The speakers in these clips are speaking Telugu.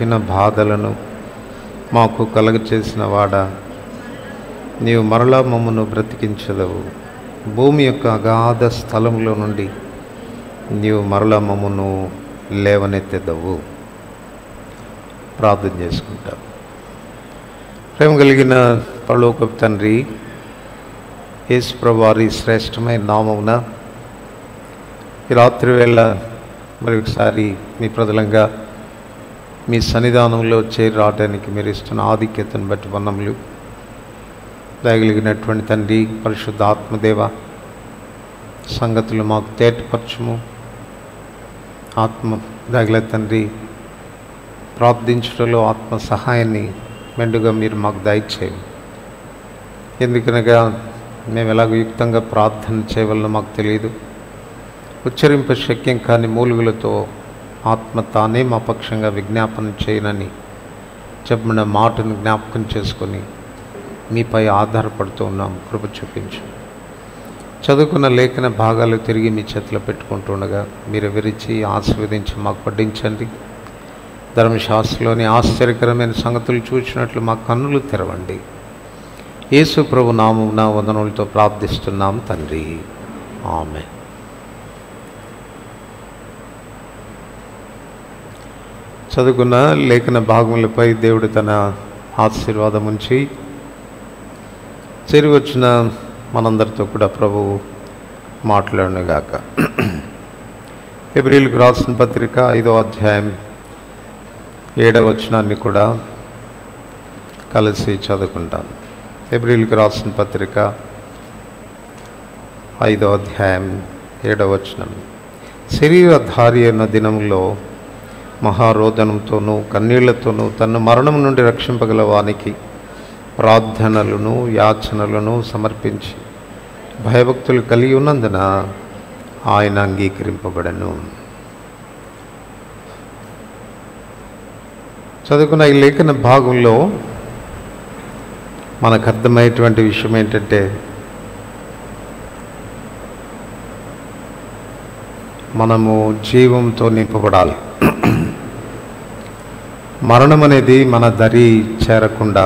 కఠిన బాధలను మాకు కలుగచేసిన వాడా, నీవు మరలా మమ్మను బ్రతికించదవు. భూమి యొక్క అగాధ స్థలంలో నుండి నీవు మరలా మమ్మను లేవనెత్తెదవు. ప్రార్థన చేసుకుంటాం. ప్రేమ కలిగిన పరలోకపు తండ్రి, యేసు ప్రభువు వారి శ్రేష్టమైన నామమున ఈ రాత్రి వేళ మరి ఒకసారి మీ ప్రజలంగా మీ సన్నిధానంలో చేరి రావడానికి మీరు ఇస్తున్న ఆధిక్యతను బట్టి వందనములు. దయగలిగినటువంటి తండ్రి, పరిశుద్ధ ఆత్మదేవ, సంగతులు మాకు తేటపరచుము. ఆత్మ దయగల తండ్రి, ప్రార్థించడంలో ఆత్మ సహాయాన్ని మెండుగా మీరు మాకు దయచేయండి. ఎందుకనగా మేము ఎలాగో యుక్తంగా ప్రార్థన చేయవలనో మాకు తెలియదు. ఉచ్చరింప శక్యం కాని మూలుగులతో ఆత్మ తానే మా పక్షంగా విజ్ఞాపన చేయనని చెప్పిన మాటను జ్ఞాపకం చేసుకొని మీపై ఆధారపడుతూ ఉన్నాం. కృప చూపించు. చదువుకున్న లేఖన భాగాలు తిరిగి మీ చేతిలో పెట్టుకుంటుండగా మీరు విరిచి ఆశీర్వదించి మాకు పట్టించండి. ధర్మశాస్త్రంలోని ఆశ్చర్యకరమైన సంగతులు చూసినట్లు మా కన్నులు తెరవండి. యేసు ప్రభు నామమున వందనములతో ప్రార్థిస్తున్నాం తండ్రి, ఆమేన్. చదువుకున్న లేఖన భాగములపై దేవుడు తన ఆశీర్వాదం ఉంచి చేరి వచ్చిన మనందరితో కూడా ప్రభువు మాట్లాడునుగాక. హెబ్రీయులకు రాసిన పత్రిక 5వ అధ్యాయం 7వ వచనాన్ని కూడా కలిసి చదువుకుంటాను. హెబ్రీయులకు రాసిన పత్రిక 5వ అధ్యాయం 7వ వచనం. శరీరధారి అయిన దినంలో మహారోదనంతోనూ కన్నీళ్లతోనూ తన మరణం నుండి రక్షింపగల వానికి ప్రార్థనలను యాచనలను సమర్పించి భయభక్తులు కలిగి ఉన్నందున ఆయన అంగీకరింపబడను. చదువుకున్న ఈ లేఖన భాగంలో మనకు అర్థమయ్యేటువంటి విషయం ఏంటంటే, మనము జీవంతో నింపబడాలి. మరణం అనేది మన దరి చేరకుండా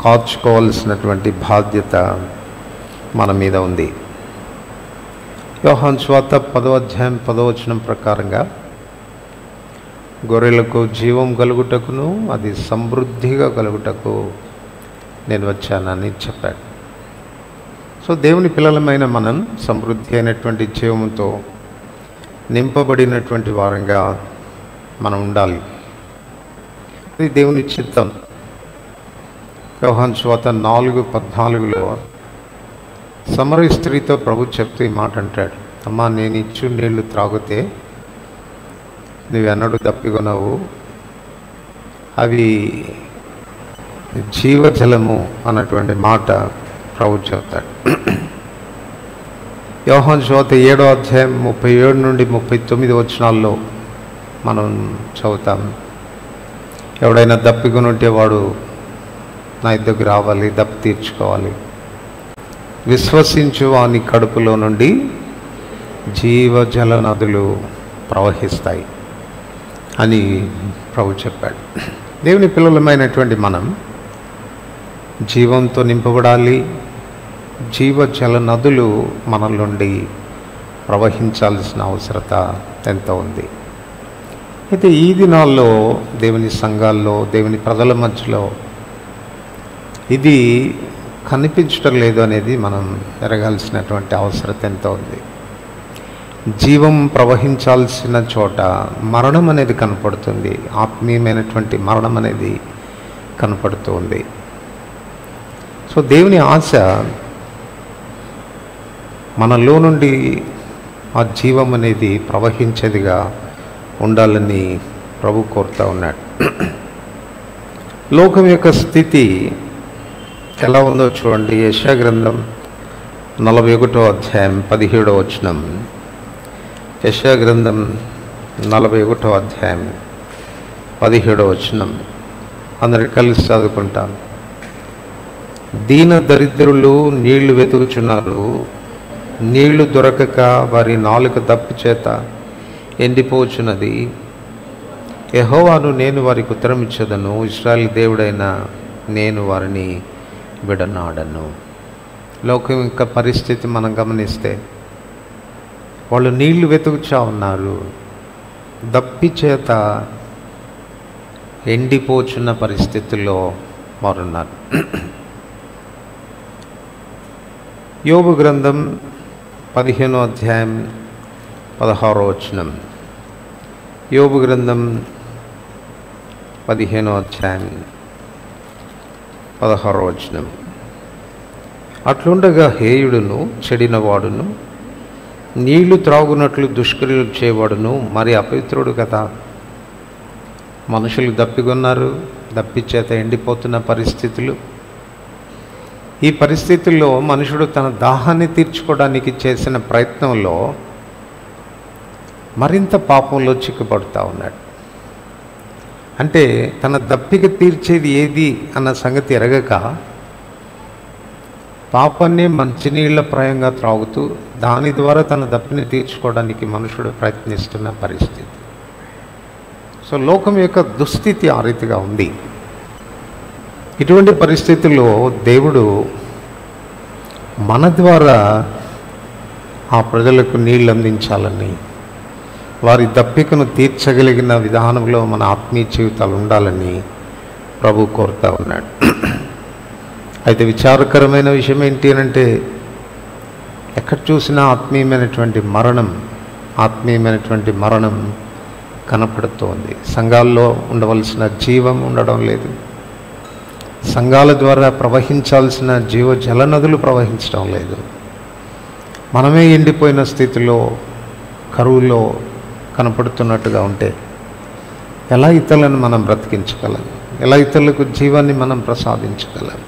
కాచుకోవాల్సినటువంటి బాధ్యత మన మీద ఉంది. యోహాను సువార్త 10వ అధ్యాయం 10వ వచనం ప్రకారంగా గొర్రెలకు జీవం కలుగుటకును అది సమృద్ధిగా కలుగుటకు నేను వచ్చానని చెప్పాడు. సో దేవుని పిల్లలమైన మనం సమృద్ధి అయినటువంటి జీవంతో నింపబడినటువంటి వారంగా మనం ఉండాలి. ఇది దేవుని చిత్తం. యోహాను సువార్త 4:14లో సమరయ స్త్రీతో ప్రభు చెప్తూ ఈ మాట అంటాడు, అమ్మా, నేను ఇచ్చు నీళ్లు త్రాగితే నువ్వెన్నడూ దప్పికొనవు, అవి జీవజలము అన్నటువంటి మాట ప్రభు చెప్తాడు. యోహాను సువార్త 7వ అధ్యాయం 37 నుండి 39 వచనాల్లో మనం చదువుతాం, ఎవడైనా దప్పికొని ఉంటే వాడు నా ఇద్దరికి రావాలి, దప్పి తీర్చుకోవాలి, విశ్వసించు వాని కడుపులో నుండి జీవజల నదులు ప్రవహిస్తాయి అని ప్రభు చెప్పాడు. దేవుని పిల్లలమైనటువంటి మనం జీవంతో నింపబడాలి. జీవజల నదులు మన నుండి ప్రవహించాల్సిన అవసరత ఎంత ఉంది. అయితే ఈ దినాల్లో దేవుని సంఘాల్లో, దేవుని ప్రజల మధ్యలో ఇది కనిపించడం లేదు అనేది మనం ఎరగాల్సినటువంటి అవసరత ఎంత ఉంది. జీవం ప్రవహించాల్సిన చోట మరణం అనేది కనపడుతుంది. ఆత్మీయమైనటువంటి మరణం అనేది కనపడుతూ ఉంది. సో దేవుని ఆశ మనలో నుండి ఆ జీవం అనేది ప్రవహించేదిగా ఉండాలని ప్రభు కోరుతూ ఉన్నాడు. లోకం యొక్క స్థితి ఎలా ఉందో చూడండి. యెషయా గ్రంథం 41వ అధ్యాయం 17వ వచనం. యెషయా గ్రంథం 41వ అధ్యాయం 17వ వచనం అందరికి కలిసి చదువుకుంటాం. దీన దరిద్రులు నీళ్లు వెతుకుచున్నారు, నీళ్లు దొరకక వారి నాలుక దప్పి చేత ఎండిపోచున్నది. యెహోవాను నేను వారికి ఉత్తరం ఇచ్చేదను, ఇశ్రాయేలు దేవుడైన నేను వారిని విడనాడను. లోకం యొక్క పరిస్థితి మనం గమనిస్తే వాళ్ళు నీళ్లు వెతుకుచా ఉన్నారు, దప్పి చేత ఎండిపోచున్న పరిస్థితుల్లో వారున్నారు. యోబు గ్రంథం 15వ అధ్యాయం 16వ వచనం. యోబు గ్రంథం 15వ అధ్యాయం 16వ వచనం. అట్లుండగా హేయుడును చెడినవాడును నీళ్లు త్రాగునట్లు దుష్క్రియలు చేయవాడును మరి అపవిత్రుడు కదా. మనుషులు దప్పిగొన్నారు, దప్పిచేత ఎండిపోతున్న పరిస్థితులు. ఈ పరిస్థితుల్లో మనుషుడు తన దాహాన్ని తీర్చుకోవడానికి చేసిన ప్రయత్నంలో మరింత పాపంలో చిక్కుపడుతూ ఉన్నాడు. అంటే తన దప్పిక తీర్చేది ఏది అన్న సంగతి ఎరగక పాపాన్ని మంచినీళ్ల ప్రాయంగా త్రాగుతూ దాని ద్వారా తన దప్పిని తీర్చుకోవడానికి మనుషుడు ప్రయత్నిస్తున్న పరిస్థితి. సో లోకం యొక్క దుస్థితి ఆ రీతిగా ఉంది. ఇటువంటి పరిస్థితుల్లో దేవుడు మన ద్వారా ఆ ప్రజలకు నీళ్ళు అందించాలని, వారి దప్పికను తీర్చగలిగిన విధానంలో మన ఆత్మీయ జీవితాలు ఉండాలని ప్రభు కోరుతూ ఉన్నాడు. అయితే విచారకరమైన విషయం ఏంటి అంటే, ఎక్కడ చూసినా ఆత్మీయమైనటువంటి మరణం కనపడుతోంది. సంఘాల్లో ఉండవలసిన జీవం ఉండడం లేదు. సంఘాల ద్వారా ప్రవహించాల్సిన జల నదులు ప్రవహించడం లేదు. మనమే ఎండిపోయిన స్థితిలో, కరువులో కనపడుతున్నట్టుగా ఉంటే ఎలా ఇతరులను మనం బ్రతికించగలం? ఎలా ఇతరులకు జీవాన్ని మనం ప్రసాదించగలం?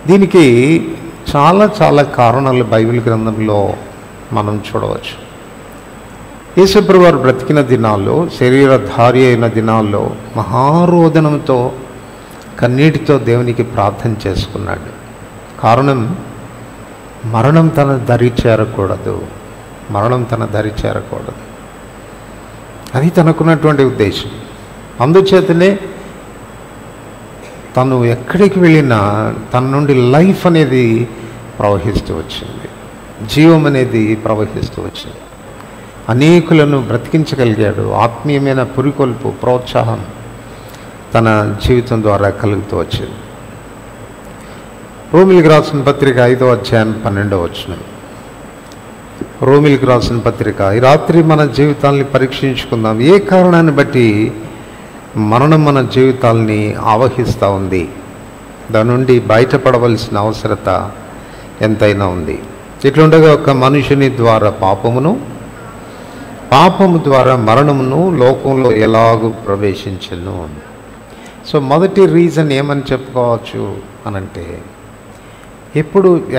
దీనికి చాలా చాలా కారణాలు బైబిల్ గ్రంథంలో మనం చూడవచ్చు. యేసుప్రభువు వారు బ్రతికిన దినాల్లో, శరీరధారి అయిన దినాల్లో మహారోదనంతో కన్నీటితో దేవునికి ప్రార్థన చేసుకున్నాడు. కారణం, మరణం తన దరి చేరకూడదు. అది తనకున్నటువంటి ఉద్దేశం. అందుచేతనే తను ఎక్కడికి వెళ్ళినా తన నుండి లైఫ్ అనేది ప్రవహిస్తూ వచ్చింది, జీవం అనేది ప్రవహిస్తూ వచ్చింది. అనేకులను బ్రతికించగలిగాడు. ఆత్మీయమైన పురికొల్పు, ప్రోత్సాహం తన జీవితం ద్వారా కలుగుతూ వచ్చింది. రోమిలికి రాసిన పత్రిక 5వ అధ్యాయం 12వ వచనం. రోమిలికి రాసిన పత్రిక. ఈ రాత్రి మన జీవితాల్ని పరీక్షించుకుందాం. ఏ కారణాన్ని బట్టి మరణం మన జీవితాల్ని ఆవహిస్తూ ఉంది? దాని నుండి బయటపడవలసిన అవసరత ఎంతైనా ఉంది. ఇట్లుండగా ఒక మనుషుని ద్వారా పాపము ద్వారా మరణమును లోకంలో ఎలాగూ ప్రవేశించను. సో మొదటి రీజన్ ఏమని చెప్పుకోవచ్చు అనంటే,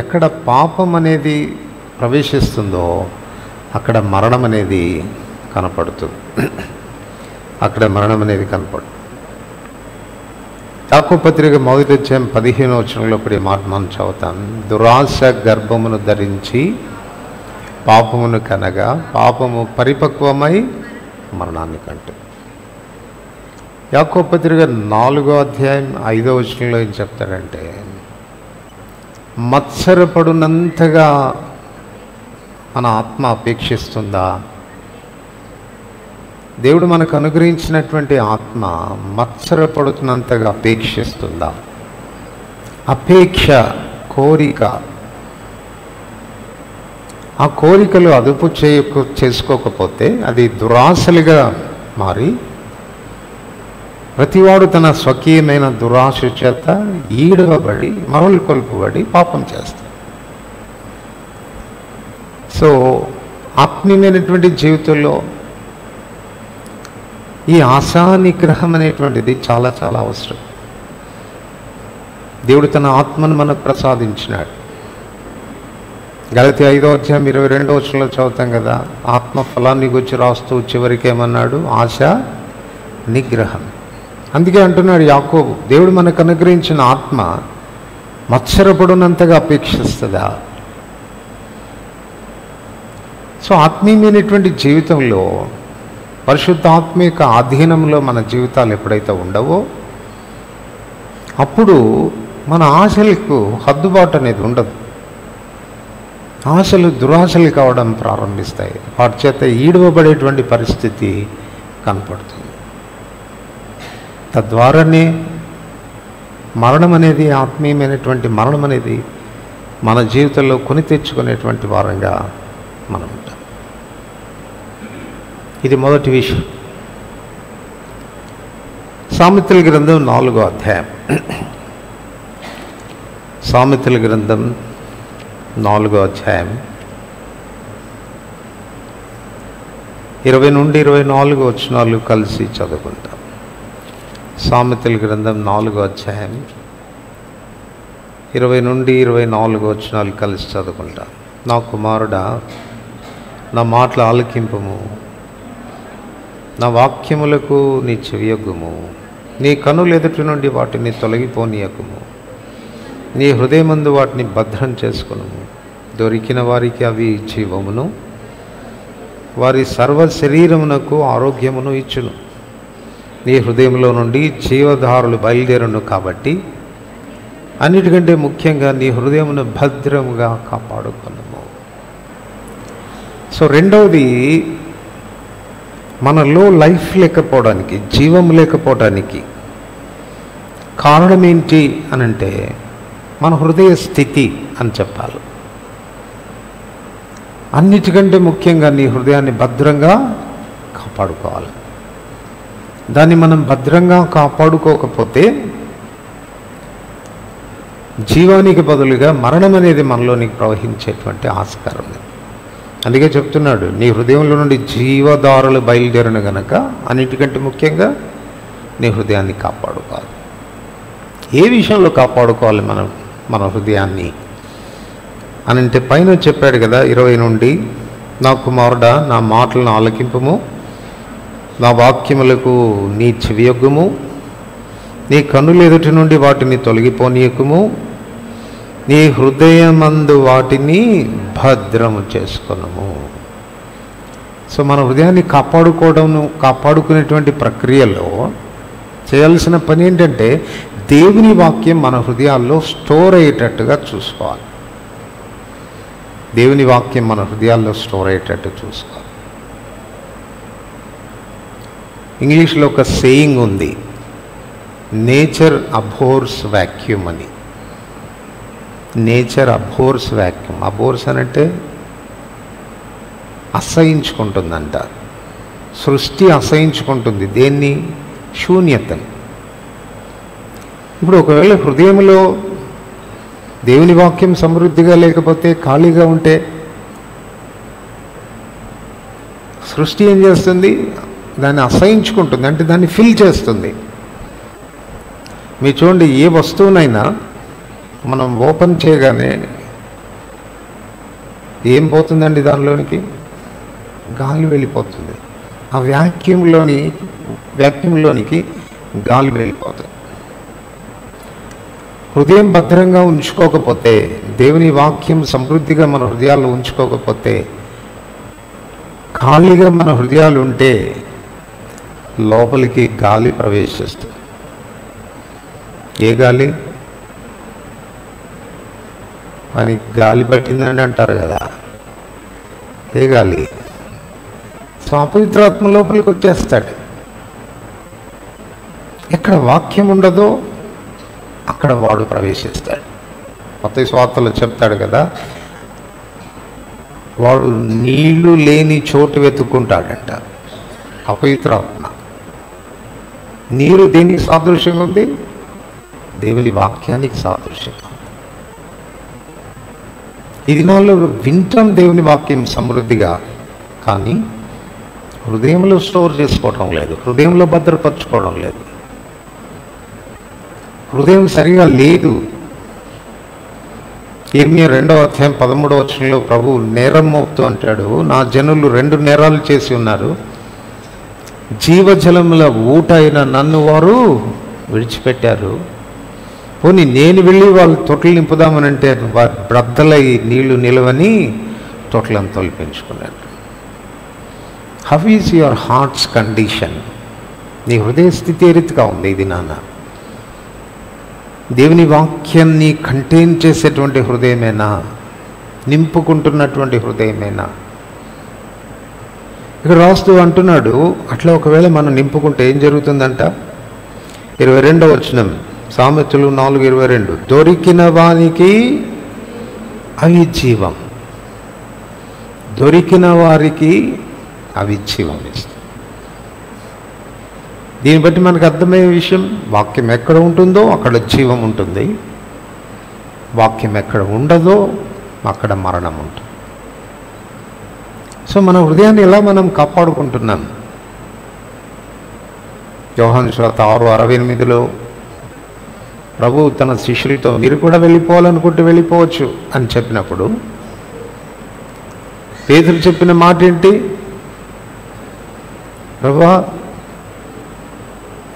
ఎక్కడ పాపం అనేది ప్రవేశిస్తుందో అక్కడ మరణం అనేది కనపడుతుంది. యాకోబు పత్రిక 1వ అధ్యాయం 15వ వచనంలో ఇప్పుడు మాట మనం చదువుతాం. దురాశ గర్భమును ధరించి పాపమును కనగా పాపము పరిపక్వమై మరణాన్ని కంటు. యాకోబు పత్రిక 4వ అధ్యాయం 5వ వచనంలో ఏం చెప్తాడంటే, మత్సరపడునంతగా మన ఆత్మ అపేక్షిస్తుందా? దేవుడు మనకు అనుగ్రహించినటువంటి ఆత్మ మత్సరపడుతున్నంతగా అపేక్షిస్తుందా? అపేక్ష, కోరిక. ఆ కోరికలు అదుపు చేసుకోకపోతే అది దురాశలుగా మారి ప్రతివాడు తన స్వకీయమైన దురాశ చేత ఈడవబడి మరలు కొల్పబడి పాపం చేస్తాడు. సో ఆత్మీయమైనటువంటి జీవితంలో ఈ ఆశా నిగ్రహం అనేటువంటిది చాలా చాలా అవసరం. దేవుడు తన ఆత్మను మనకు ప్రసాదించినాడు. గలతీ 5వ అధ్యాయం 22వ వచనంలో చదువుతాం కదా, ఆత్మ ఫలాన్ని గురించి రాస్తూ చివరికి ఏమన్నాడు? ఆశ నిగ్రహం. అందుకే అంటున్నాడు యాకోబు, దేవుడు మనకు అనుగ్రహించిన ఆత్మ మత్సరపడునంతగా అపేక్షిస్తుందా? సో ఆత్మీయమైనటువంటి జీవితంలో పరిశుద్ధాత్మ యొక్క ఆధీనంలో మన జీవితాలు ఎప్పుడైతే ఉండవో అప్పుడు మన ఆశలకు హద్దుబాటు అనేది ఉండదు. ఆశలు దురాశలు కావడం ప్రారంభిస్తాయి. వాటి చేత ఈడవబడేటువంటి పరిస్థితి కనపడుతుంది. తద్వారానే మరణం అనేది, ఆత్మీయమైనటువంటి మరణం అనేది మన జీవితంలో కొని తెచ్చుకునేటువంటి వారంగా మనం ఉంటాం. ఇది మొదటి విషయం. సామెతల గ్రంథం 4వ అధ్యాయం. సామెతల గ్రంథం 4వ అధ్యాయం 20 నుండి 24 వచనాలు కలిసి చదువుకుంటాం. సామెతల గ్రంథం 4వ అధ్యాయం 20 నుండి 24 వచనాలు కలిసి చదువుకుంటాం. నా కుమారుడా, నా మాటలు ఆలకింపుము, నా వాక్యములకు నీ చెవియొగ్గుము. నీ కనులు ఎదుటి నుండి వాటిని తొలగిపోనీయకుము. నీ హృదయమందు వాటిని భద్రం చేసుకును. దొరికిన వారికి అవి జీవమును, వారి సర్వ శరీరమునకు ఆరోగ్యమును ఇచ్చును. నీ హృదయంలో నుండి జీవధారులు బయలుదేరును. కాబట్టి అన్నిటికంటే ముఖ్యంగా నీ హృదయమును భద్రముగా కాపాడుకును. సో రెండవది, మనలో లైఫ్ లేకపోవడానికి, జీవం లేకపోవడానికి కారణం ఏంటి అని అంటే మన హృదయ స్థితి అని చెప్పాలి. అన్నిటికంటే ముఖ్యంగా నీ హృదయాన్ని భద్రంగా కాపాడుకోవాలి. దాన్ని మనం భద్రంగా కాపాడుకోకపోతే జీవానికి బదులుగా మరణం అనేది మనలోనికి ప్రవహించేటువంటి ఆస్కారం ఉంది. అందుకే చెప్తున్నాడు, నీ హృదయంలో నుండి జీవధారలు బయలుదేరిన గనక అన్నిటికంటే ముఖ్యంగా నీ హృదయాన్ని కాపాడుకోవాలి. ఏ విషయంలో కాపాడుకోవాలి మన హృదయాన్ని అని అంటే పైన చెప్పాడు కదా 20 నుండి, నా కుమారుడా, నా మాటలను ఆలకింపుము, నా వాక్యములకు నీ చెవియొగ్గుము. నీ కన్నులు ఎదుటి నుండి వాటిని తొలగిపోనీయకుము. నీ హృదయమందు వాటిని భద్రము చేసుకునము. సో మన హృదయాన్ని కాపాడుకునేటువంటి ప్రక్రియలో చేయాల్సిన పని ఏంటంటే దేవుని వాక్యం మన హృదయాల్లో స్టోర్ అయ్యేటట్టుగా చూసుకోవాలి. దేవుని వాక్యం మన హృదయాల్లో స్టోర్ అయ్యేటట్టు చూసుకోవాలి. ఇంగ్లీష్లో ఒక సేయింగ్ ఉంది, నేచర్ అబోర్స్ వాక్యూమ్ అని. Nature abhors vacuum. అబోర్స్ అనంటే అసహించుకుంటుందంట. సృష్టి అసహించుకుంటుంది దేన్ని? శూన్యతను. ఇప్పుడు ఒకవేళ హృదయంలో దేవుని వాక్యం సమృద్ధిగా లేకపోతే, ఖాళీగా ఉంటే సృష్టి ఏం చేస్తుంది? దాన్ని అసహించుకుంటుంది, అంటే దాన్ని ఫిల్ చేస్తుంది. మీరు చూడండి, ఏ వస్తువునైనా మనం ఓపెన్ చేయగానే ఏం పోతుందండి? దానిలోనికి గాలి వెళ్ళిపోతుంది. ఆ వ్యాక్యూమ్లోనికి గాలి వెళ్ళిపోతుంది. హృదయం భద్రంగా ఉంచుకోకపోతే, దేవుని వాక్యం సమృద్ధిగా మన హృదయాల్లో ఉంచుకోకపోతే, ఖాళీగా మన హృదయాలు ఉంటే లోపలికి గాలి ప్రవేశిస్తుంది. ఏ గాలి? అని గాలి పట్టిందని అంటారు కదా, ఏ గాలి? సో అపవిత్రాత్మ లోపలికి వచ్చేస్తాడు. ఎక్కడ వాక్యం ఉండదో అక్కడ వాడు ప్రవేశిస్తాడు. మత్తయి సువార్తలో చెప్తాడు కదా, వాడు నీళ్లు లేని చోటు వెతుక్కుంటాడంట. అపవిత్రాత్మ. నీరు దేనికి సాదృశ్యంగా ఉంది? దేవుని వాక్యానికి సాదృశ్యంగా. ఈ దినాల్లో వింటాం దేవుని వాక్యం సమృద్ధిగా, కానీ హృదయంలో స్టోర్ చేసుకోవడం లేదు, హృదయంలో భద్రపరచుకోవడం లేదు. హృదయం సరిగా లేదు. ఇర్మియా 2వ అధ్యాయం 13వ వచనంలో ప్రభు నేరం మోపుతూ అంటాడు, నా జనులు 2 నేరాలు చేసి ఉన్నారు. జీవజలముల ఊట అయిన నన్ను వారు విడిచిపెట్టారు. పోనీ నేను వెళ్ళి వాళ్ళు తొట్లు నింపుదామనంటే వారి బ్రద్దలై నీళ్లు నిలవని తొట్లను తొలిపించుకున్నారు. How is your hearts condition? నీ హృదయ స్థితి ఏ రీతిగా ఉంది ఇది నాన్న? దేవుని వాక్యాన్ని కంటైన్ చేసేటువంటి హృదయమేనా? నింపుకుంటున్నటువంటి హృదయమేనా? ఇక్కడ రాస్తూ అంటున్నాడు, అట్లా ఒకవేళ మనం నింపుకుంటే ఏం జరుగుతుందంట? 22వ వచనం, సామెతలు 4:22, దొరికిన వానికి అవి జీవం, దొరికిన వారికి అవి జీవం ఇస్తుంది. దీన్ని బట్టి మనకు అర్థమయ్యే విషయం, వాక్యం ఎక్కడ ఉంటుందో అక్కడ జీవం ఉంటుంది, వాక్యం ఎక్కడ ఉండదో అక్కడ మరణం ఉంటుంది. సో మన హృదయాన్ని ఎలా మనం కాపాడుకుంటున్నాం? యోహాను సువార్త 6:68లో ప్రభు తన శిష్యులతో మీరు కూడా వెళ్ళిపోవాలనుకుంటే వెళ్ళిపోవచ్చు అని చెప్పినప్పుడు పేతురు చెప్పిన మాట ఏంటి? ప్రభువా,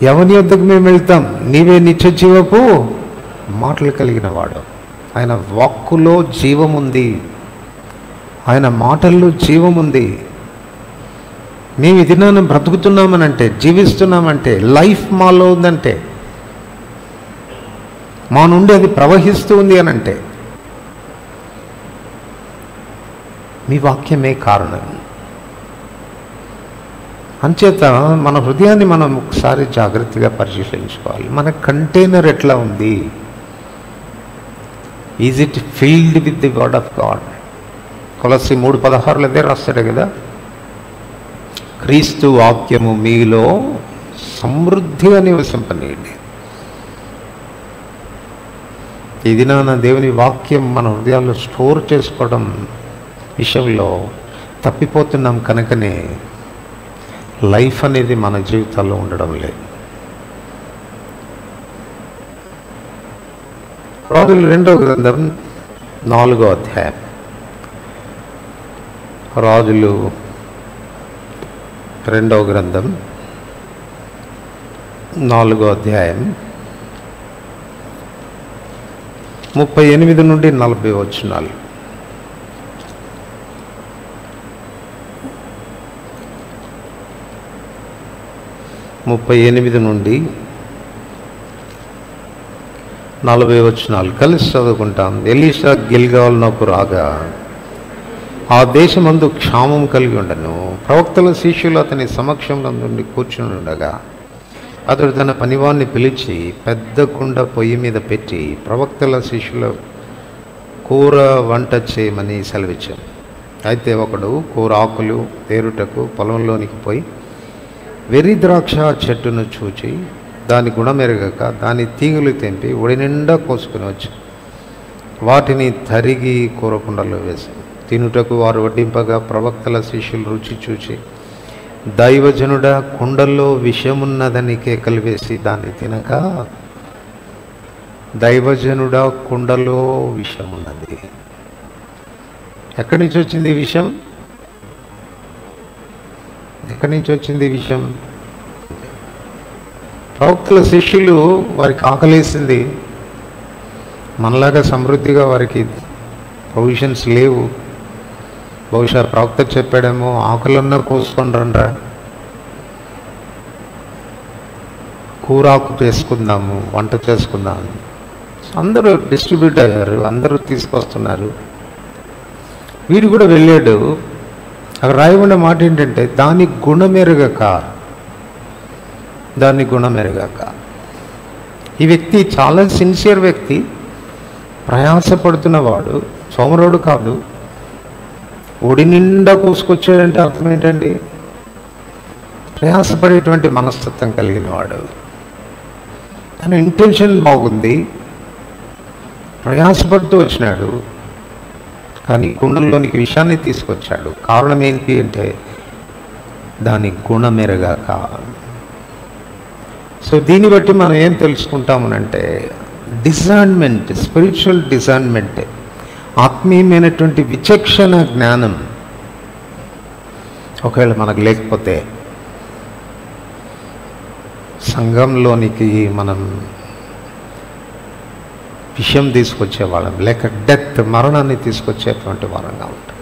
ఎవని వద్దకు మేము వెళ్తాం? నీవే నిత్య జీవపు మాటలు కలిగిన వాడు. ఆయన వాక్కులో జీవం ఉంది, ఆయన మాటల్లో జీవం ఉంది. మేము ఇది నన్ను బ్రతుకుతున్నామనంటే, జీవిస్తున్నామంటే, లైఫ్ మాలో ఉందంటే, మా నుండి అది ప్రవహిస్తూ ఉంది అని అంటే మీ వాక్యమే కారణం. అంచేత మన హృదయాన్ని మనం ఒకసారి జాగ్రత్తగా పరిశీలించుకోవాలి. మన కంటైనర్ ఎట్లా ఉంది? Is it filled with the word of God? కొలస్సీ 3:16 అదే రాస్తాడు కదా, క్రీస్తు వాక్యము మీలో సమృద్ధిగా నివసింపనీయండి. ఇది నా దేవుని వాక్యం మన హృదయాల్లో స్టోర్ చేసుకోవడం విషయంలో తప్పిపోతున్నాం కనుకనే లైఫ్ అనేది మన జీవితాల్లో ఉండడం లేదు. రాజులు 2వ గ్రంథం 4వ అధ్యాయం, రాజులు 2వ గ్రంథం 4వ అధ్యాయం 38 నుండి 40 వచనాలు. నుండి 40 వచనాలు కలిసి చదువుకుంటాం. ఎలీషా గిల్గాలునకు రాగా ఆ దేశమందు క్షామం కలిగి ఉండను. ప్రవక్తల శిష్యులు అతని సమక్షంలో నుండి కూర్చుని ఉండగా అతడు తన పనివాణ్ణి పిలిచి పెద్ద కుండ పొయ్యి మీద పెట్టి ప్రవక్తల శిష్యుల కూర వంట చేయమని సెలవిచ్చాను. అయితే ఒకడు కూర ఆకులు తేరుటకు పొలంలోనికి పోయి వెర్రి ద్రాక్ష చెట్టును చూచి దాని గుణమెరగక దాని తీగలు తెంపి ఒడి నిండా కోసుకుని వచ్చి వాటిని తరిగి కూరకుండలో వేసి తినుటకు వారు వడ్డింపగా ప్రవక్తల శిష్యులు రుచి చూచి దైవజనుడా, కుండల్లో విషమున్నదని కేకలు వేసి దాన్ని తినక, దైవజనుడా కుండలో విషం ఉన్నది. ఎక్కడి నుంచి వచ్చింది విషం? ఎక్కడి నుంచి వచ్చింది విషయం? ప్రవక్తల శిష్యులు, వారికి ఆకలేసింది, మనలాగా సమృద్ధిగా వారికి ప్రొవిజన్స్ లేవు. బహుశా ప్రవక్త చెప్పాడేమో, ఆకులన్నా కోసుకొని రండ్రా, కూరాకు చేసుకుందాము, వంట చేసుకుందాము. అందరూ డిస్ట్రిబ్యూట్ అయ్యారు, అందరూ తీసుకొస్తున్నారు. వీడు కూడా వెళ్ళాడు. అక్కడ రాయబడిన మాట ఏంటంటే దాని గుణమెరగక. ఈ వ్యక్తి చాలా సిన్సియర్ వ్యక్తి, ప్రయాసపడుతున్నవాడు, సోమరుడు కాదు. ఒడి నిండా కోసుకొచ్చాడంటే అర్థం ఏంటండి? ప్రయాసపడేటువంటి మనస్తత్వం కలిగిన వాడు. తన ఇంటెన్షన్ బాగుంది, ప్రయాసపడుతూ వచ్చినాడు, కానీ కుండల్లోనికి విషయాన్ని తీసుకొచ్చాడు. కారణం ఏంటి అంటే దాని గుణమెరగాక. సో దీన్ని బట్టి మనం ఏం తెలుసుకుంటామనంటే డిజర్న్మెంట్, స్పిరిచువల్ డిజర్న్మెంట్, ఆత్మీయమైనటువంటి విచక్షణ జ్ఞానం ఒకవేళ మనకు లేకపోతే సంఘంలోనికి మనం విషయం తీసుకొచ్చేవాళ్ళం, లేక డెత్, మరణాన్ని తీసుకొచ్చేటువంటి వారంగా ఉంటాం.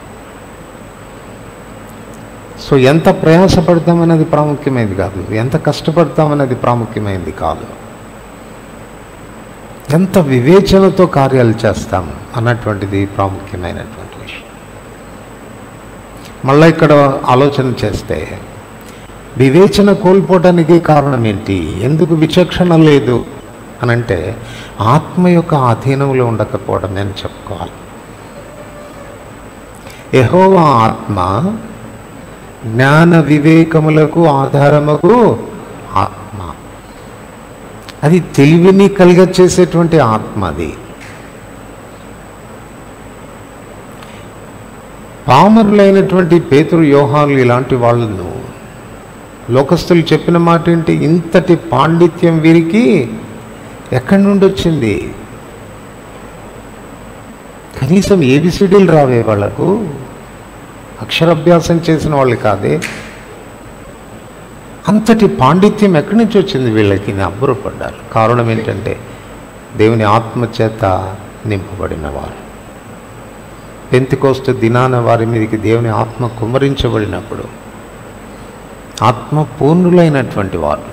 సో ఎంత ప్రయాసపడతామన్నది ప్రాముఖ్యమైనది కాదు, ఎంత కష్టపడతామన్నది ప్రాముఖ్యమైనది కాదు, ఎంత వివేచనతో కార్యాలు చేస్తాం అన్నటువంటిది ప్రాముఖ్యమైనటువంటి విషయం. మళ్ళీ ఇక్కడ ఆలోచన చేస్తే వివేచన కోల్పోవడానికి కారణం ఏంటి? ఎందుకు విచక్షణ లేదు అని అంటే ఆత్మ యొక్క ఆధీనంలో ఉండకపోవడం అని చెప్పుకోవాలి. యెహోవా ఆత్మ జ్ఞాన వివేకములకు ఆధారముకు ఆత్మ. అది తెలివిని కలిగచేసేటువంటి ఆత్మ. అది పామరులైనటువంటి పేతురు, యోహానులు ఇలాంటి వాళ్ళను లోకస్తులు చెప్పిన మాట ఏంటి? ఇంతటి పాండిత్యం వీరికి ఎక్కడి నుండి వచ్చింది? కనీసం ఏబిసిడీలు రావే వాళ్లకు? అక్షరాభ్యాసం చేసిన వాళ్ళు కాదే. అంతటి పాండిత్యం ఎక్కడి నుంచి వచ్చింది వీళ్ళకి? అబ్బురపడ్డారు. కారణం ఏంటంటే దేవుని ఆత్మచేత నింపబడిన వారు. పెంతెకోస్తు దినాన వారి మీదకి దేవుని ఆత్మ కుమ్మరించబడినప్పుడు ఆత్మ పూర్ణులైనటువంటి వారు.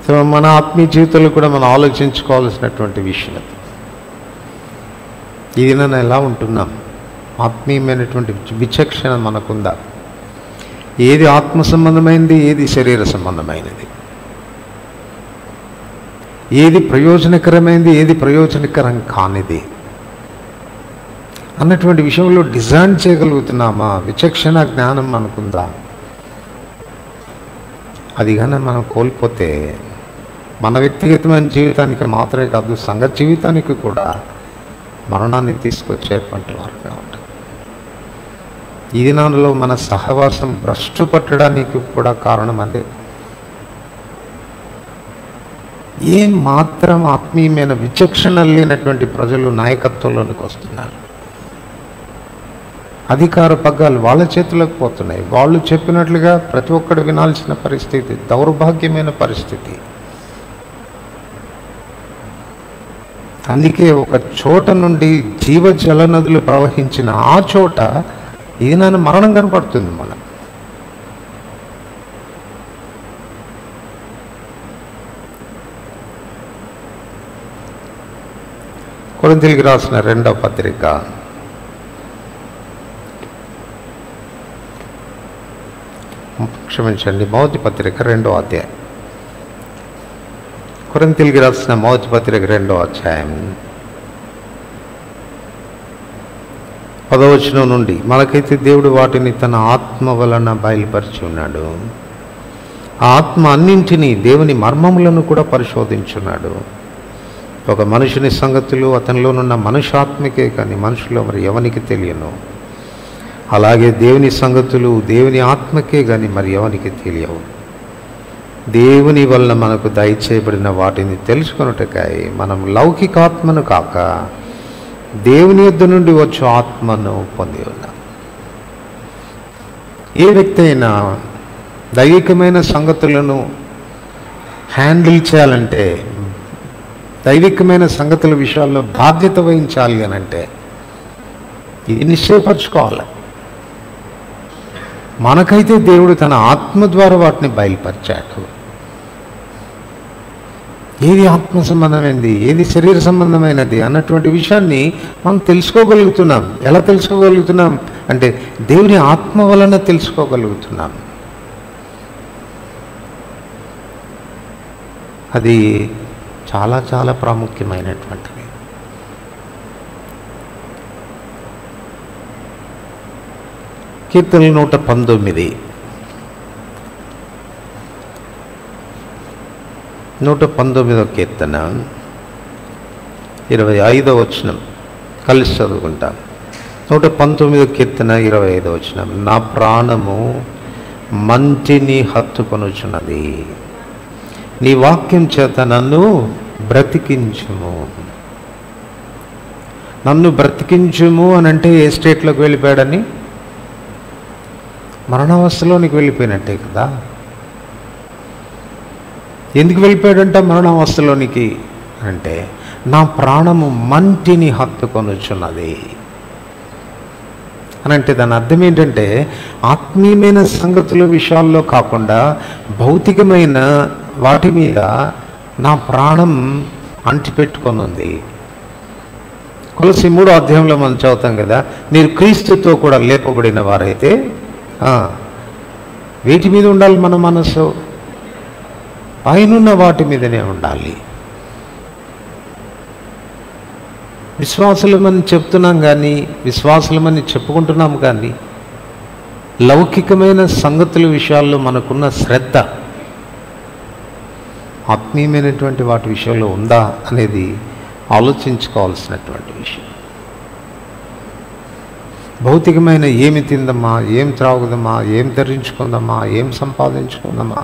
సో మన ఆత్మీయ జీవితంలో కూడా మనం ఆలోచించుకోవాల్సినటువంటి విషయం. ఈ దినాన ఎలా ఉంటున్నాం? ఆత్మీయమైనటువంటి విచక్షణ మనకుందా? ఏది ఆత్మ సంబంధమైనది, ఏది శరీర సంబంధమైనది, ఏది ప్రయోజనకరమైనది, ఏది ప్రయోజనకరం కానిది అన్నటువంటి విషయంలో డిజైన్ చేయగలుగుతున్నామా? విచక్షణ జ్ఞానం మనకుందా? అది కానీ మనం కోల్పోతే మన వ్యక్తిగతమైన జీవితానికి మాత్రమే కాదు, సంఘ జీవితానికి కూడా మరణాన్ని తీసుకొచ్చేటువంటి వారుగా ఉంటాం. ఈ దినాలలో మన సహవాసం భ్రష్టు పట్టడానికి కూడా కారణం అదే. ఏం మాత్రం ఆత్మీయమైన విచక్షణ లేనటువంటి ప్రజలు నాయకత్వంలోనికి వస్తున్నారు. అధికార పగ్గాలు వాళ్ళ చేతులకు పోతున్నాయి. వాళ్ళు చెప్పినట్లుగా ప్రతి ఒక్కడు వినాల్సిన పరిస్థితి, దౌర్భాగ్యమైన పరిస్థితి. అందుకే ఒక చోట నుండి జీవజల నదులు ప్రవహించిన ఆ చోట ఇది నన్ను మరణం కనపడుతుంది. మనం కొరింథీయులకు రాసిన 2వ పత్రిక క్షమించండి, మొదటి పత్రిక 2వ అధ్యాయం. కొరింథీయులకు రాసిన మొదటి పత్రిక 2వ అధ్యాయం 10వ వచనం నుండి, మనకైతే దేవుడు వాటిని తన ఆత్మ వలన బయలుపరిచి ఉన్నాడు. ఆ ఆత్మ అన్నింటినీ, దేవుని మర్మములను కూడా పరిశోధించున్నాడు. ఒక మనుషుని సంగతులు అతనిలోనున్న మనుష్యాత్మకే కానీ మనుషులో మరి ఎవనికి తెలియను. అలాగే దేవుని సంగతులు దేవుని ఆత్మకే కానీ మరి ఎవరికి తెలియవు. దేవుని వలన మనకు దయచేయబడిన వాటిని తెలుసుకొనుటకై మనం లౌకికాత్మను కాక దేవుని యొద్ద నుండి వచ్చే ఆత్మను పొంది ఉన్నాం. ఏ వ్యక్తి అయినా దైవికమైన సంగతులను హ్యాండిల్ చేయాలంటే, దైవికమైన సంగతుల విషయాల్లో బాధ్యత వహించాలి అని అంటే ఇది నిశ్చయపరచుకోవాలి. మనకైతే దేవుడు తన ఆత్మ ద్వారా వాటిని బయలుపరిచాడు. ఏది ఆత్మ సంబంధమైనది, ఏది శరీర సంబంధమైనది అన్నటువంటి విషయాన్ని మనం తెలుసుకోగలుగుతున్నాం. ఎలా తెలుసుకోగలుగుతున్నాం అంటే దేవుని ఆత్మ వలన తెలుసుకోగలుగుతున్నాం. అది చాలా చాలా ప్రాముఖ్యమైనటువంటిది. కీర్తనలు 119 119వ కీర్తన 25వ వచనం కలిసి చదువుకుంటాం. 119వ కీర్తన 25వ వచనం, నా ప్రాణము మంటిని హత్తుకొనుచున్నది, నీ వాక్యం చేత నన్ను బ్రతికించుము. నన్ను బ్రతికించుము అని అంటే ఏ స్టేట్లోకి వెళ్ళిపోయాడని? మరణావస్థలోనికి వెళ్ళిపోయినట్టే కదా. ఎందుకు వెళ్ళిపోయాడంట మరణావస్థలోనికి అంటే, నా ప్రాణము మంటిని హత్తుకొనుచున్నది. అని అంటే దాని అర్థం ఏంటంటే ఆత్మీయమైన సంగతుల విషయాల్లో కాకుండా భౌతికమైన వాటి మీద నా ప్రాణం అంటిపెట్టుకొని ఉంది. కొలస్సీ 3వ అధ్యాయంలో మనం చదువుతాం కదా, మీరు క్రీస్తుతో కూడా లేపబడిన వారైతే వీటి మీద ఉండాలి మన మనసు, పైనున్న వాటి మీదనే ఉండాలి. విశ్వాసులమని చెప్తున్నాం కానీ, విశ్వాసులమని చెప్పుకుంటున్నాం కానీ, లౌకికమైన సంగతుల విషయాల్లో మనకున్న శ్రద్ధ ఆత్మీయమైనటువంటి వాటి విషయంలో ఉందా అనేది ఆలోచించుకోవాల్సినటువంటి విషయం. భౌతికమైన ఏమి తిందమ్మా, ఏం త్రాగుదమ్మా, ఏం ధరించుకుందామా, ఏం సంపాదించుకుందామా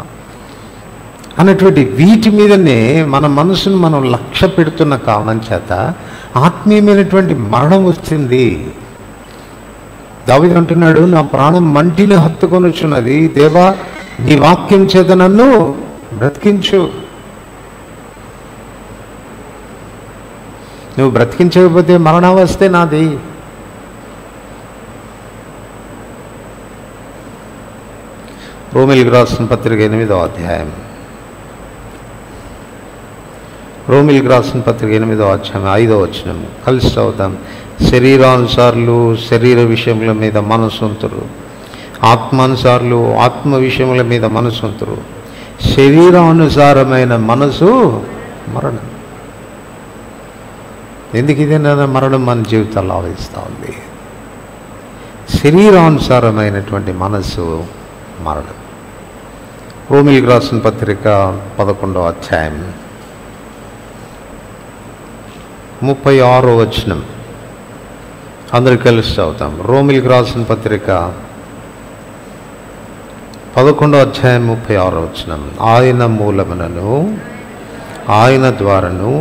అన్నటువంటి వీటి మీదనే మన మనసును మనం లక్ష్య పెడుతున్న కారణం చేత ఆత్మీయమైనటువంటి మరణం వచ్చింది. దావీదు అంటున్నాడు, నా ప్రాణం మంటిని హత్తుకొనుచున్నది, దేవా నీ వాక్యం చేత నన్ను బ్రతికించు. నువ్వు బ్రతికించకపోతే మరణావస్థే నాది. రోమిలికి రాసిన పత్రిక 8వ అధ్యాయం, రోమిలికి రాసిన పత్రిక 8వ అధ్యాయం 5వ వచనం కలిసి చదువుతాం. శరీరానుసారులు శరీర విషయముల మీద మనసొంతురు, ఆత్మానుసారులు ఆత్మ విషయముల మీద మనసొంతురు. శరీరానుసారమైన మనసు మరణం. ఎందుకు ఇదేనా మరణం మన జీవితాల్లో ఆవహిస్తూ ఉంది? శరీరానుసారమైనటువంటి మనసు మరణం. రోమిలికి రాసిన పత్రిక 11వ అధ్యాయం 36వ వచనం అందరూ కలిసి చదువుతాం. రోమిలికి రాసిన పత్రిక 11వ అధ్యాయం 36వ వచనం. ఆయన మూలమునను ఆయన ద్వారాను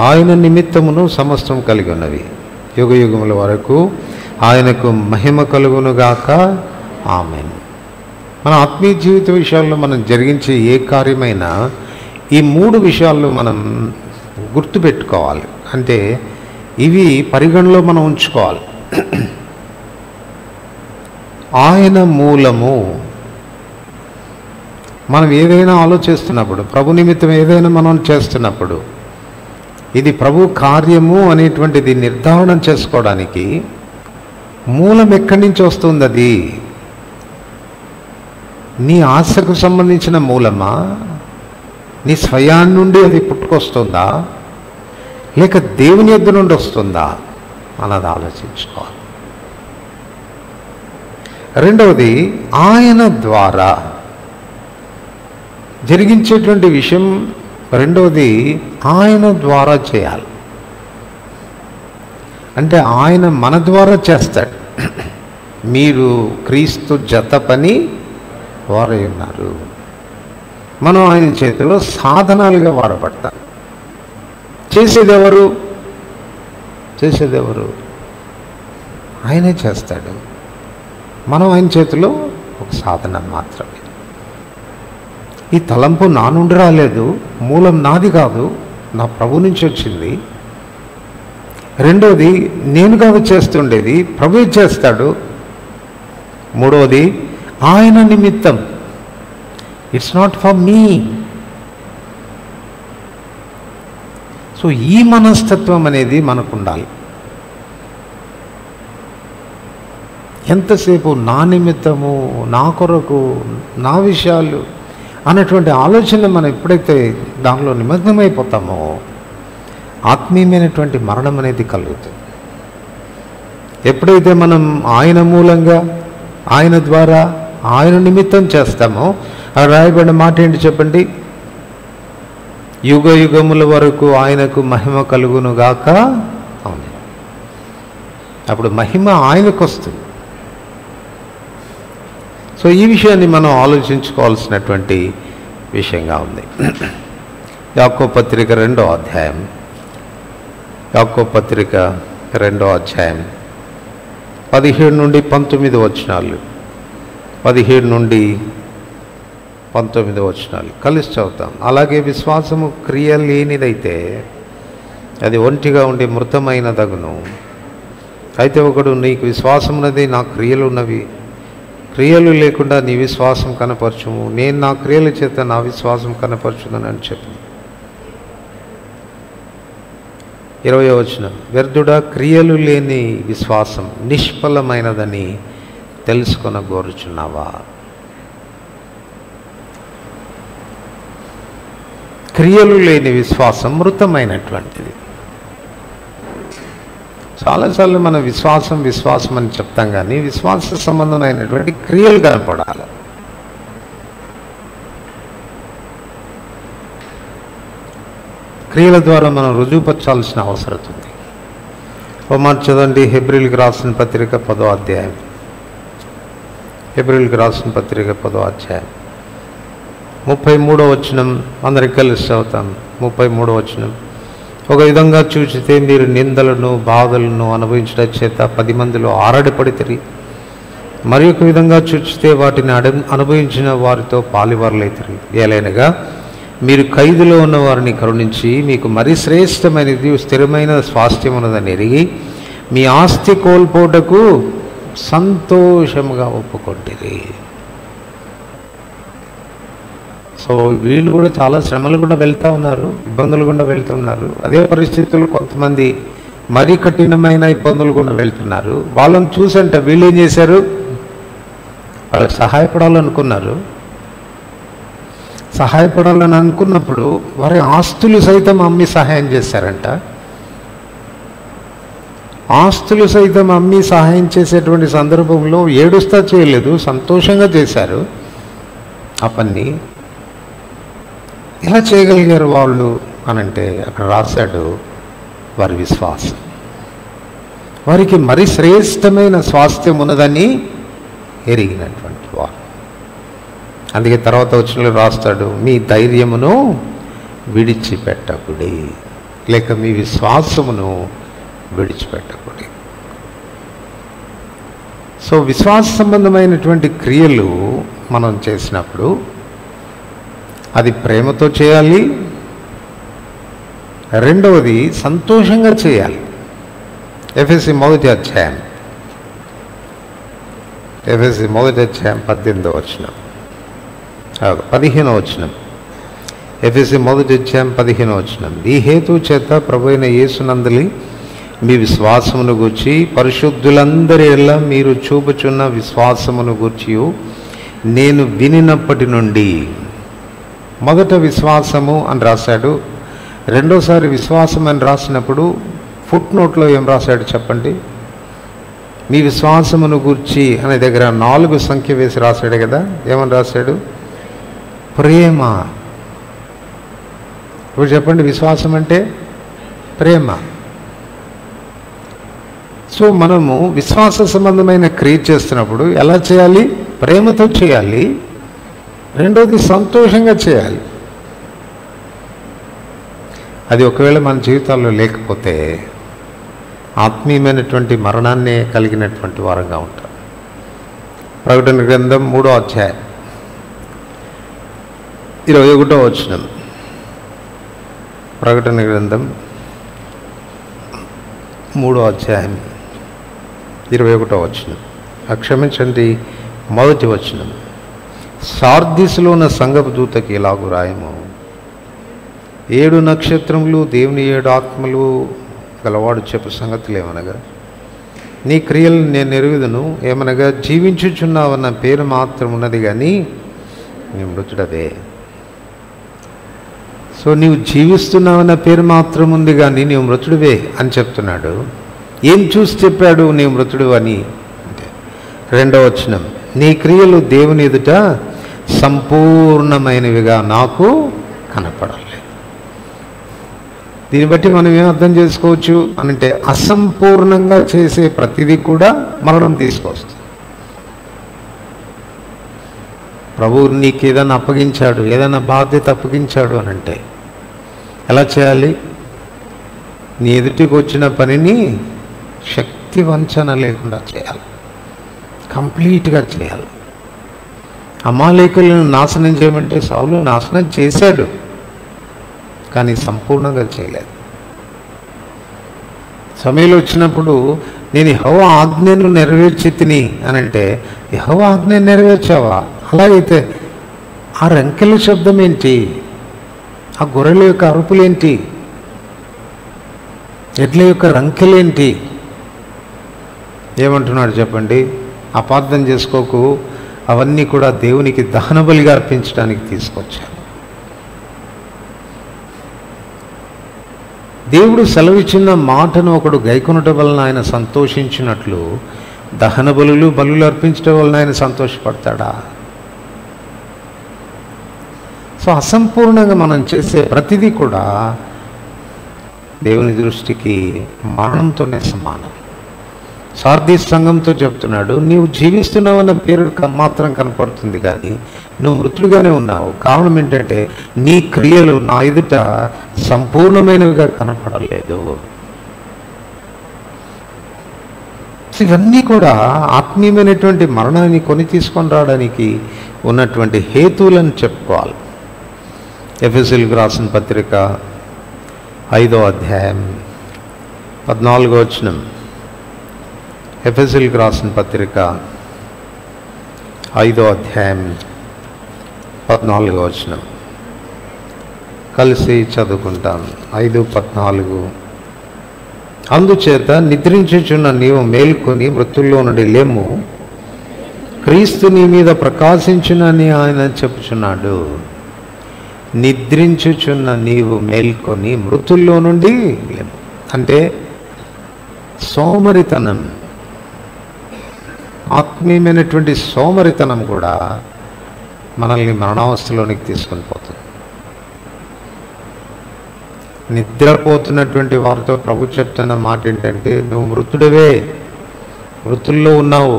ఆయన నిమిత్తమును సమస్తం కలిగి ఉన్నవి, యుగ యుగముల వరకు ఆయనకు మహిమ కలుగునుగాక, ఆమేన్. మన ఆత్మీయ జీవిత విషయాల్లో మనం జరిగించే ఏ కార్యమైనా ఈ 3 విషయాల్లో మనం గుర్తుపెట్టుకోవాలి. అంటే ఇవి పరిగణలో మనం ఉంచుకోవాలి. ఆయన మూలము. మనం ఏదైనా ఆలోచిస్తున్నప్పుడు, ప్రభు నిమిత్తం ఏదైనా మనం చేస్తున్నప్పుడు, ఇది ప్రభు కార్యము అనేటువంటిది నిర్ధారణ చేసుకోవడానికి మూలం ఎక్కడి నుంచి వస్తుంది? అది నీ ఆశకు సంబంధించిన మూలమా, నీ స్వయాన్ని నుండి అది పుట్టుకొస్తుందా, లేక దేవుని యొద్ద నుండి వస్తుందా అన్నది ఆలోచించుకోవాలి. రెండవది, ఆయన ద్వారా జరిగించేటువంటి విషయం. రెండవది, ఆయన ద్వారా చేయాలి. అంటే ఆయన మన ద్వారా చేస్తాడు. మీరు క్రీస్తు జత పని వారై ఉన్నారు. మనం ఆయన చేతిలో సాధనాలుగా వాడబడతాం. చేసేదెవరు? ఆయనే చేస్తాడు. మనం ఆయన చేతిలో ఒక సాధనం మాత్రమే. ఈ తలంపు నా నుండి రాలేదు, మూలం నాది కాదు, నా ప్రభు నుంచి వచ్చింది. రెండవది, నేను కాదు చేస్తుండేది, ప్రభువే చేస్తాడు. మూడవది, ఆయన నిమిత్తం. It's not for me. So ఈ మనస్తత్వం అనేది మనకు ఉండాలి. ఎంతసేపు నా నిమిత్తము, నా కొరకు, నా విషయాలు అన్నటువంటి ఆలోచన మనం ఎప్పుడైతే దానిలో నిమగ్నమైపోతామో ఆత్మీయమైనటువంటి మరణం అనేది కలుగుతుంది. ఎప్పుడైతే మనం ఆయన మూలంగా, ఆయన ద్వారా, ఆయన నిమిత్తం చేస్తామో, అది రాయబడిన మాట ఏంటి చెప్పండి? యుగ యుగముల వరకు ఆయనకు మహిమ కలుగునుగాక. అవును, అప్పుడు మహిమ ఆయనకు వస్తుంది. సో ఈ విషయాన్ని మనం ఆలోచించుకోవాల్సినటువంటి విషయంగా ఉంది. యాకోబు పత్రిక 2వ అధ్యాయం, యాకోబు పత్రిక 2వ అధ్యాయం 17 నుండి 19 వచనాలు, 17 నుండి 19 వచనాలు కలిసి చదువుతాం. అలాగే విశ్వాసము క్రియ లేనిదైతే అది ఒంటిగా ఉండి మృతమైన దగును. అయితే ఒకడు నీకు విశ్వాసం ఉన్నది, నా క్రియలు ఉన్నవి, క్రియలు లేకుండా నీ విశ్వాసం కనపరచుము, నేను నా క్రియల చేత నా విశ్వాసం కనపరచుదని అని చెప్పి 20వ వచనం, వ్యర్థుడా, క్రియలు లేని విశ్వాసం నిష్ఫలమైనదని తెలుసుకొనగోరుచున్నావా? క్రియలు లేని విశ్వాసం మృతమైనటువంటిది. చాలాసార్లు మనం విశ్వాసం అని చెప్తాం, కానీ విశ్వాస సంబంధమైనటువంటి క్రియలు కనపడాలి. క్రియల ద్వారా మనం రుజువుపరచాల్సిన అవసరం ఉంది. ఓ మాట చదవండి, హెబ్రీయులకు రాసిన పత్రిక 10వ అధ్యాయం. హెబ్రీయులకు రాసిన పత్రిక 10వ అధ్యాయం 33వ వచనం. అందరికి కలిసి చదువుతాం. 33వ వచనం, ఒక విధంగా చూచితే మీరు నిందలను బాధలను అనుభవించడం చేత 10 మందిలో ఆరడిపడితిరి, మరి ఒక విధంగా చూచితే వాటిని అనుభవించిన వారితో పాలివారులైతిరి. ఏలైనగా మీరు ఖైదులో ఉన్న వారిని కరుణించి మీకు మరి శ్రేష్టమైనది స్థిరమైన స్వాస్థ్యం ఉన్నదని ఎరిగి మీ ఆస్తి కోల్పోటకు సంతోషముగా ఒప్పుకొంటిరి. సో వీళ్ళు కూడా చాలా శ్రమలు కూడా వెళ్తూ ఉన్నారు, ఇబ్బందులు కూడా వెళ్తున్నారు. అదే పరిస్థితులు కొంతమంది మరీ కఠినమైన ఇబ్బందులు కూడా వెళ్తున్నారు. వాళ్ళని చూసంటే వీళ్ళు ఏం చేశారు, వాళ్ళకి సహాయపడాలనుకున్నారు. సహాయపడాలని అనుకున్నప్పుడు వారి ఆస్తులు సైతం అమ్మి సహాయం చేశారంట. ఆస్తులు సైతం అమ్మి సహాయం చేసేటువంటి సందర్భంలో ఏడుస్తా చేయలేదు, సంతోషంగా చేశారు ఆ పని. ఎలా చేయగలిగారు వాళ్ళు అనంటే అక్కడ రాశాడు, వారి విశ్వాసం. వారికి మరి శ్రేష్టమైన స్వాస్థ్యం ఉన్నదని ఎరిగినటువంటి వారు. అందుకే తర్వాత వచ్చిన రాస్తాడు, మీ ధైర్యమును విడిచిపెట్టకుడి, లేక మీ విశ్వాసమును విడిచిపెట్టకుడి. సో విశ్వాస సంబంధమైనటువంటి క్రియలు మనం చేసినప్పుడు అది ప్రేమతో చేయాలి. రెండవది సంతోషంగా చేయాలి. ఎఫెసీ 1వ అధ్యాయం 18వ వచనం 15వ వచనం. ఎఫెసీ 1వ అధ్యాయం 15వ వచనం, ఈ హేతు చేత ప్రభువైన యేసునందలి మీ విశ్వాసమును గూర్చి పరిశుద్ధులందరి ఎల్లా మీరు చూపుచున్న విశ్వాసమును గూర్చి నేను వినినప్పటి నుండి. మొదట విశ్వాసము అని రాశాడు, రెండోసారి విశ్వాసం అని రాసినప్పుడు ఫుట్ నోట్లో ఏం రాశాడు చెప్పండి? మీ విశ్వాసమును గూర్చి అనే దగ్గర 4 సంఖ్య వేసి రాశాడు కదా. ఏమని రాశాడు? ప్రేమ. ఇప్పుడు చెప్పండి, విశ్వాసం అంటే ప్రేమ. సో మనము విశ్వాస సంబంధమైన క్రియ చేస్తున్నప్పుడు ఎలా చేయాలి? ప్రేమతో చేయాలి. రెండోది సంతోషంగా చేయాలి. అది ఒకవేళ మన జీవితాల్లో లేకపోతే ఆత్మీయమైనటువంటి మరణాన్నే కలిగినటువంటి వారంగా ఉంటాం. ప్రకటన గ్రంథం 3వ అధ్యాయం 21వ వచనం. ప్రకటన గ్రంథం 3వ అధ్యాయం 21వ వచనం. క్షమించండి, 1వ వచనం. సార్దిస్లో ఉన్న సంఘపు దూతకి ఇలాగు రాయము, 7 నక్షత్రములు దేవుని 7 ఆత్మలు గలవాడు చెప్పు సంగతులు ఏమనగా, నీ క్రియలు నేను ఎరుగుదును. ఏమనగా జీవించుచున్నావన్న పేరు మాత్రం ఉన్నది కానీ నీ మృతుడవే. సో నీవు జీవిస్తున్నావన్న పేరు మాత్రం ఉంది కానీ నీవు మృతుడివే అని చెప్తున్నాడు. ఏం చూసి చెప్పాడు నీవు మృతుడు అని అంటే 2వ వచనం, నీ క్రియలు దేవుని ఎదుట సంపూర్ణమైనవిగా నాకు కనపడలేదు. దీన్ని బట్టి మనం ఏం అర్థం చేసుకోవచ్చు అనంటే, అసంపూర్ణంగా చేసే ప్రతిదీ కూడా మరణం తీసుకొస్తుంది. ప్రభువు నీకు ఏదైనా అప్పగించాడు, ఏదైనా బాధ్యత అప్పగించాడు అనంటే ఎలా చేయాలి? నీ ఎదుటికి వచ్చిన పనిని శక్తి వంచన లేకుండా చేయాలి, కంప్లీట్గా చేయాలి. అమాలేకులను నాశనం చేయమంటే సౌలు నాశనం చేశాడు, కానీ సంపూర్ణంగా చేయలేదు. సమయంలో వచ్చినప్పుడు నేను యెహోవా ఆజ్ఞను నెరవేర్చి తిని అని అంటే, యెహోవా ఆజ్ఞను నెరవేర్చావా? అలాగైతే ఆ రంకెల శబ్దం ఏంటి? ఆ గొర్రెల యొక్క అరుపులేంటి? ఎడ్ల యొక్క రంకెలేంటి? ఏమంటున్నాడు చెప్పండి? అపార్థం చేసుకోకు, అవన్నీ కూడా దేవునికి దహనబలిగా అర్పించడానికి తీసుకొచ్చాను. దేవుడు సెలవిచ్చిన మాటను ఒకడు గైకొనటం వలన ఆయన సంతోషించినట్లు దహన బలులు అర్పించడం వలన ఆయన సంతోషపడతాడా? సో అసంపూర్ణంగా మనం చేసే ప్రతిదీ కూడా దేవుని దృష్టికి మరణంతోనే సమానం. సార్దీస్ సంఘంతో చెప్తున్నాడు, నీవు జీవిస్తున్నావన్న పేరు మాత్రం కనపడుతుంది, కానీ నువ్వు మృతుడుగానే ఉన్నావు. కారణం ఏంటంటే నీ క్రియలు నా ఎదుట సంపూర్ణమైనవిగా కనపడలేదు. ఇవన్నీ కూడా ఆత్మీయమైనటువంటి మరణాన్ని కొని తీసుకొని రావడానికి ఉన్నటువంటి హేతువులను చెప్పుకోవాలి. ఎఫెసీయులకు రాసిన పత్రిక 5వ అధ్యాయం 14వ వచనం. ఎఫెసీయులకు రాసిన పత్రిక 5వ అధ్యాయం 14వ వచనం కలిసి చదువుకుంటాం. 5:14. అందుచేత నిద్రించుచున్న నీవు మేల్కొని మృతుల్లో నుండి లేము, క్రీస్తు నీ మీద ప్రకాశించునని ఆయన చెప్పుచున్నాడు. నిద్రించుచున్న నీవు మేల్కొని మృతుల్లో నుండి లేము అంటే సోమరితనం, ఆత్మీయమైనటువంటి సోమరితనం కూడా మనల్ని మరణావస్థలోనికి తీసుకొని పోతుంది. నిద్రపోతున్నటువంటి వారితో ప్రభు చెప్తున్న మాట ఏంటంటే, నువ్వు మృతుడివే, మృతుల్లో ఉన్నావు,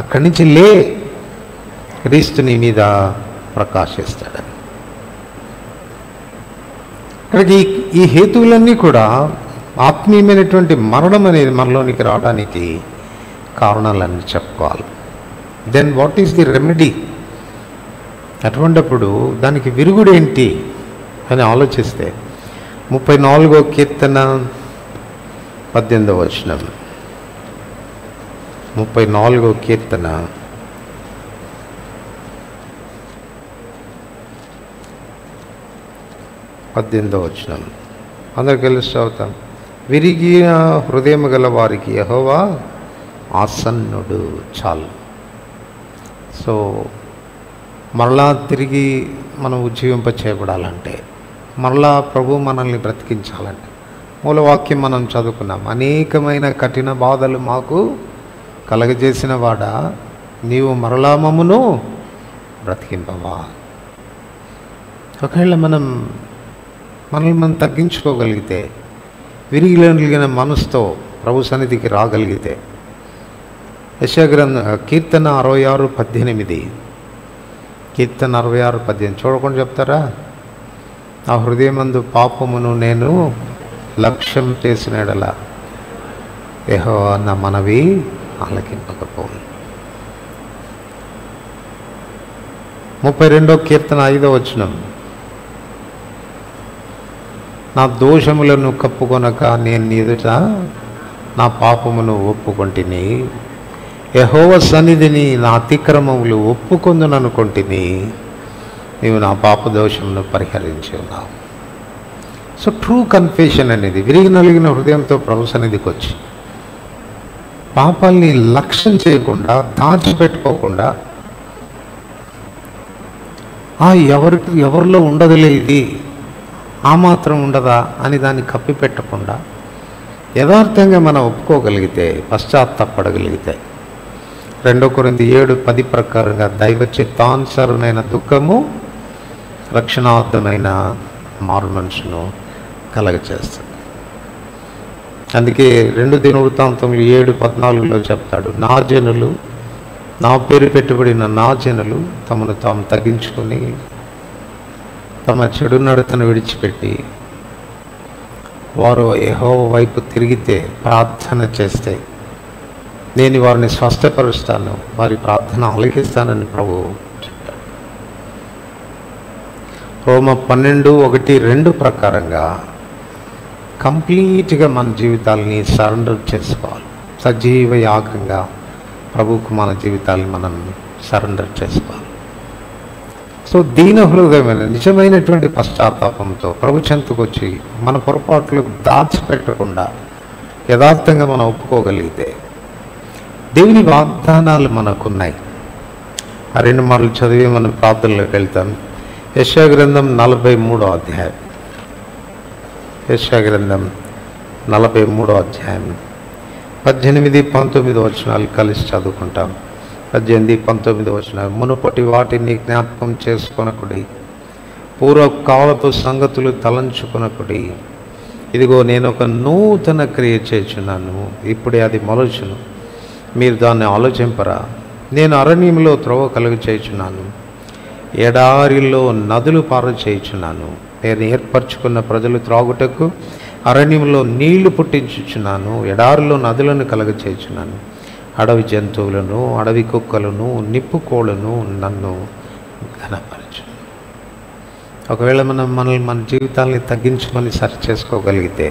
అక్కడి నుంచి లే, క్రీస్తు నీ మీద ప్రకాశిస్తాడని. ఇక్కడికి ఈ హేతువులన్నీ కూడా ఆత్మీయమైనటువంటి మరణం అనేది మనలోనికి రావడానికి కారణాలన్నీ చెప్పుకోవాలి. Then what is the remedy? అటువంటిప్పుడు దానికి విరుగుడేంటి అని ఆలోచిస్తే 34వ కీర్తన 18వ వచనం. 34వ కీర్తన 18వ వచనం. అందరికి కలిసి చదువుతాం. విరిగిన హృదయం గల వారికి యెహోవా ఆసన్నుడు. చాలు. సో మరలా తిరిగి మనం ఉజ్జీవింప చేయబడాలంటే, మరలా ప్రభు మనల్ని బ్రతికించాలంటే, మూలవాక్యం మనం చదువుకున్నాం. అనేకమైన కఠిన బాధలు మాకు కలగజేసిన వాడా, నీవు మరలా మమ్మును బ్రతికింపవా. ఒకవేళ మనల్ని మనం తగ్గించుకోగలిగితే, విరిగిలిగిన మనసుతో ప్రభు సన్నిధికి రాగలిగితే, యెషయా గ్రంథం కీర్తన 66:18. కీర్తన 66:18 చూడకుండా చెప్తారా? ఆ హృదయమందు పాపమును నేను లక్ష్యం చేసిన ఎడల యెహోవా నా మనవి ఆలకింపకపోను. 32వ కీర్తన 5వ వచనం. నా దోషములను కప్పుకొనక నేను నీ ఎదుట నా పాపమును ఒప్పుకొంటిని, యెహోవా సన్నిధిని నా అతిక్రమములు ఒప్పుకొందుననుకొంటిని, నీవు నా పాప దోషమును పరిహరించి ఉన్నావు. సో ట్రూ కన్ఫెషన్ అనేది విరిగి నలిగిన హృదయంతో ప్రభు సన్నిధికి వచ్చి పాపాల్ని లక్ష్యం చేయకుండా, దాచిపెట్టుకోకుండా, ఎవరిలో ఉండదులే ఇది, ఆ మాత్రం ఉండదా అని దాన్ని కప్పిపెట్టకుండా యథార్థంగా మనం ఒప్పుకోగలిగితే, పశ్చాత్తాపడగలిగితే, 2 కొరింథీ 7:10 ప్రకారంగా దైవ చిత్తానుసారమైన దుఃఖము రక్షణార్థమైన మారు మనసును కలగచేస్తుంది. అందుకే 2 దినవృత్తాంతములు 7:14 చెప్తాడు, నా జనులు, నా పేరు పెట్టుబడిన నా జనులు తమను తాము తగ్గించుకొని తమ చెడు నడతను విడిచిపెట్టి వారు యెహోవా వైపు తిరిగితే, ప్రార్థన చేస్తే నేను వారిని స్వస్థపరుస్తాను, వారి ప్రార్థన ఆలకిస్తానని ప్రభు చెప్పాడు. రోమ 12:1-2 ప్రకారంగా కంప్లీట్గా మన జీవితాలని సరెండర్ చేసుకోవాలి. సజీవ యాగంగా ప్రభువుకు మన జీవితాన్ని మనం సరెండర్ చేసుకోవాలి. సో దీన హృదయమైన నిజమైనటువంటి పశ్చాత్తాపంతో ప్రభు చెంతకు వచ్చి మన పొరపాట్లు దాచిపెట్టకుండా యథార్థంగా మనం ఒప్పుకోగలిగితే దేవుని వాగ్దానాలు మనకున్నాయి. ఆ 2 మాటలు చదివి మనం ప్రార్థనలోకి వెళ్తాం. యెషయా గ్రంథం 43వ అధ్యాయం. యెషయా గ్రంథం 43వ అధ్యాయం 18-19 వచనాలు కలిసి చదువుకుంటాం. 18-19 వచనాలు. మునుపటి వాటిని జ్ఞాపకం చేసుకొనకుడి, పూర్వకాలపు సంగతులు తలంచుకొనకుడి. ఇదిగో నేను ఒక నూతన క్రియ చేయుచున్నాను, ఇప్పుడే అది మొలచును, మీరు దాన్ని ఆలోచింపరా? నేను అరణ్యంలో త్రోవ కలుగు చేయుచున్నాను, ఎడారిలో నదులు పార చేయుచున్నాను. నేను ఏర్పరచుకున్న ప్రజలు త్రాగుటకు అరణ్యంలో నీళ్లు పుట్టించుచున్నాను, ఎడారిలో నదులను కలుగ చేయుచున్నాను. అడవి జంతువులను, అడవి కుక్కలను, నిప్పుకోళ్ళను నన్ను ఘనపరచు. ఒకవేళ మనల్ని మన జీవితాన్ని తగ్గించుకొని సరి చేసుకోగలిగితే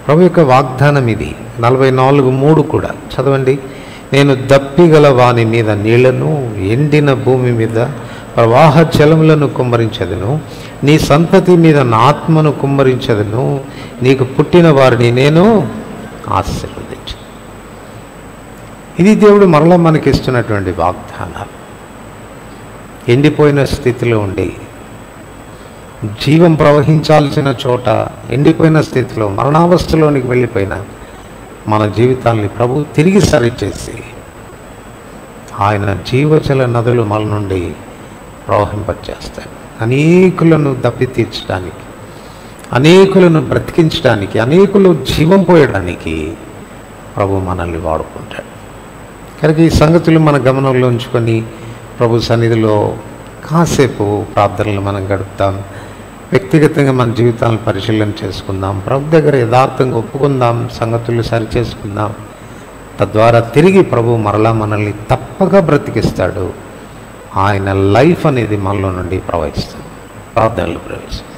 ప్రభు యొక్క వాగ్దానం ఇది. 44:3 కూడా చదవండి. నేను దప్పిగల వాని మీద నీళ్లను, ఎండిన భూమి మీద ప్రవాహ జలములను కుమ్మరించదను, నీ సంతతి మీద నా ఆత్మను కుమ్మరించదను, నీకు పుట్టిన వారిని నేను ఆశీర్వదించు. ఇది దేవుడు మరలా మనకిస్తున్నటువంటి వాగ్దానాలు. ఎండిపోయిన స్థితిలో ఉండి జీవం ప్రవహించాల్సిన చోట ఎండిపోయిన స్థితిలో మరణావస్థలోనికి వెళ్ళిపోయిన మన జీవితాన్ని ప్రభు తిరిగి సరిచేసి ఆయన జీవజల నదులు మన నుండి ప్రవహింపచేస్తాడు. అనేకులను దప్పి తీర్చడానికి, అనేకులను బ్రతికించడానికి, అనేకులు జీవం పోయడానికి ప్రభు మనల్ని వాడుకుంటాడు. కనుక ఈ సంగతులు మన గమనంలో ఉంచుకొని ప్రభు సన్నిధిలో కాసేపు ప్రార్థనలు మనం గడుపుతాం. వ్యక్తిగతంగా మన జీవితాలను పరిశీలన చేసుకుందాం. ప్రభు దగ్గర యథార్థంగా ఒప్పుకుందాం, సంగతులు సరిచేసుకుందాం. తద్వారా తిరిగి ప్రభు మరలా మనల్ని తప్పగా బ్రతికిస్తాడు. ఆయన లైఫ్ అనేది మనలో నుండి ప్రవహిస్తుంది. ప్రార్థనలు ప్రవేశిస్తాం.